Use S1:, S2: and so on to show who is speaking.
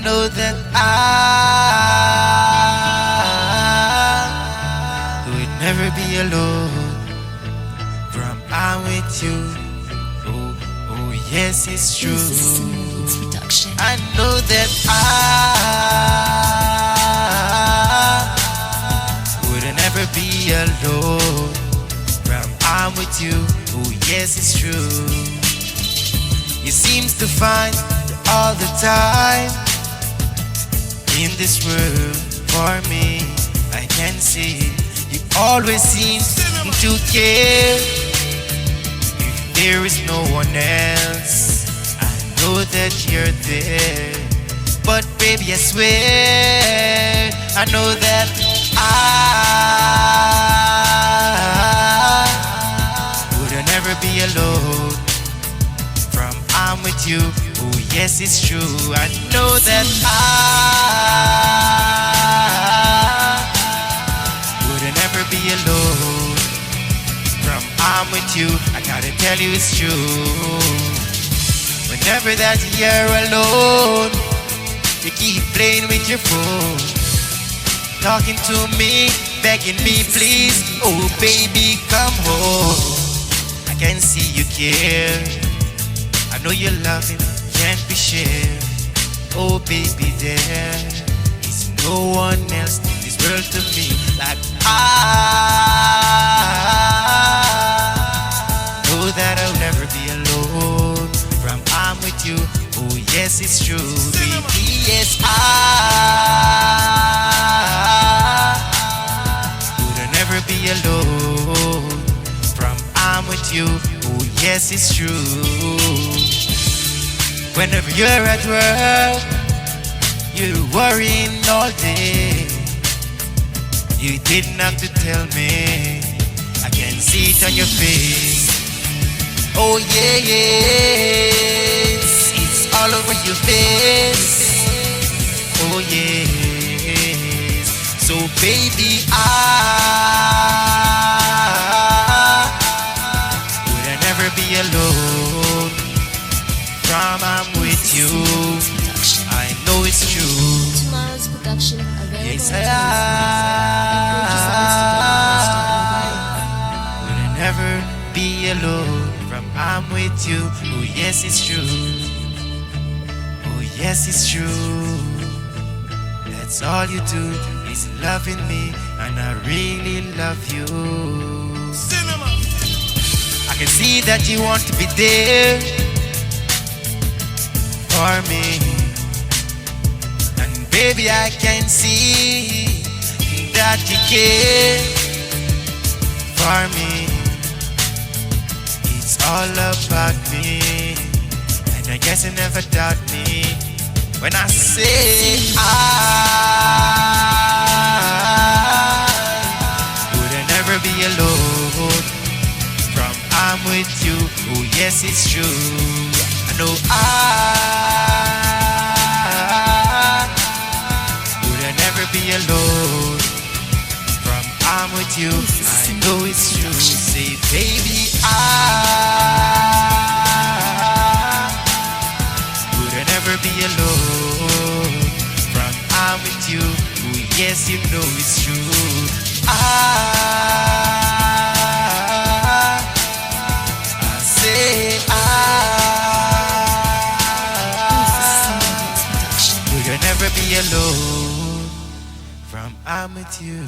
S1: know that I would never be alone from I'm with you. Oh, oh yes, it's true. I know that I would never be alone from I'm with you. Oh yes, it's true. You seems to find all the time in this world for me. I can see you always seem to care. If there is no one else, I know that you're there. But baby, I swear I know that I would never be alone from I'm with you. Oh yes, it's true. I know that I would never be alone from I'm with you. I gotta tell you it's true. Whenever that you're alone, you keep playing with your phone, talking to me, begging me please, oh baby come home. I can see you care, I know your loving can't be shared. Oh baby, there is no one else in this world to me like I know that I'll never be alone from I'm with you. Oh yes, it's true, baby, yes I would never be alone from I'm with you. Oh yes, it's true. Whenever you're at work, you're worrying all day. You didn't have to tell me, I can see it on your face. Oh yeah, yes, it's all over your face. Oh yes, so baby I would never be alone from I'm with you. I know it's true.
S2: Tomorrow's production available.
S1: Yes, I would never be alone from I'm with you. Oh yes, it's true. Oh yes, it's true. That's all you do is loving me, and I really love you. Cinema. I can see that you want to be there for me, and baby I can see that you care for me. It's all about me, and I guess you never doubt me when I say I would never be alone from I'm with you. Oh yes, it's true. I know I would never be alone from I'm with you. I know it's true. Say baby I would never be alone from I'm with you. Oh yes, you know it's true. I say I would never be alone from I'm with you.